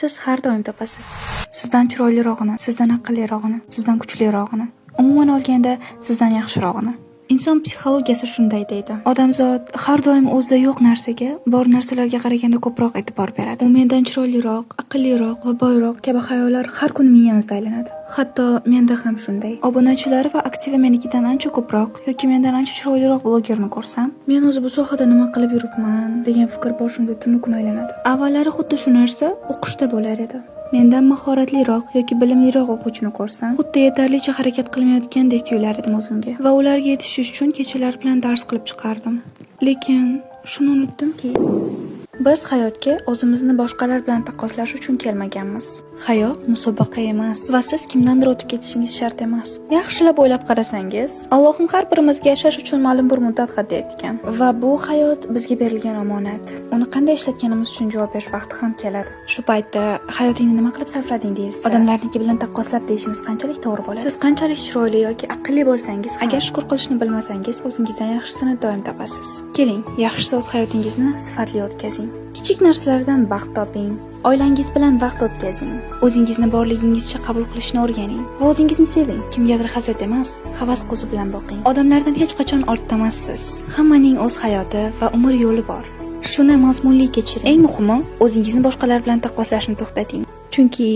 siz har doim topasiz. Sizdan chiroylirog'ini, sizdan aqllirog'ini, sizdan kuchlirog'ini, umuman olganda sizdan yaxshirog'ini. Inson psixologiyasi shunday deydi. Odamzod har doim o'zida yo'q narsaga, bor narsalarga qaraganda ko'proq e'tibor beradi. U mendan chiroyliroq, aqlliroq va boyroq kabi xayollar har kuni miyamizda aylanadi. Hatto menda ham shunday. Obunachilari va aktivi menikidan ancha ko'proq yoki mendan ancha chiroyliroq blogerni ko'rsam, men o'zi bu sohada nima qilib yuribman degan fikr boshimda tunu kun aylanadi. Avvallari xuddi shu narsa o'qishda bo'lar edi. Mendan mahoratliroq yoki bilimliroq o'quvchini ko'rsam, xuddi yetarlicha harakat qilmayotgandek tuyular edim o'zimga va ularga yetishish uchun kechalar bilan dars qilib chiqardim. Lekin shuni unutdimki, biz hayotga o'zimizni boshqalar bilan taqqoslash uchun kelmaganmiz. Hayot musobaqa emas va siz kimdandir o'tib ketishingiz shart emas. Yaxshilab o'ylab qarasangiz, Allohim har birimizga yashash uchun ma'lum bir muddat hadya etgan va bu hayot bizga berilgan omonat. Uni qanday ishlatganimiz uchun javob berish vaqti ham keladi. Shu paytda hayotingni nima qilib sarflading deyilsa, odamlarniki bilan taqqoslab deyishimiz qanchalik to'g'ri bo'ladi? Siz qanchalik chiroyli yoki aqlli bo'lsangiz, agar shukr qilishni bilmasangiz, o'zingizdan yaxshisini doim topasiz. Keling, yaxshisi o'z hayotingizni sifatli o'tkazing. Kichik narsalardan baxt toping. Oilangiz bilan vaqt o'tkazing. O'zingizni borligingizcha qabul qilishni o'rganing va o'zingizni seving. Kimgadir hasad emas, havas ko'zi bilan boqing. Odamlardan hech qachon ortda emassiz. Hammaning o'z hayoti va umr yo'li bor. Shuni mazmunli kechiring. Eng muhimi, o'zingizni boshqalar bilan taqqoslashni to'xtating. Chunki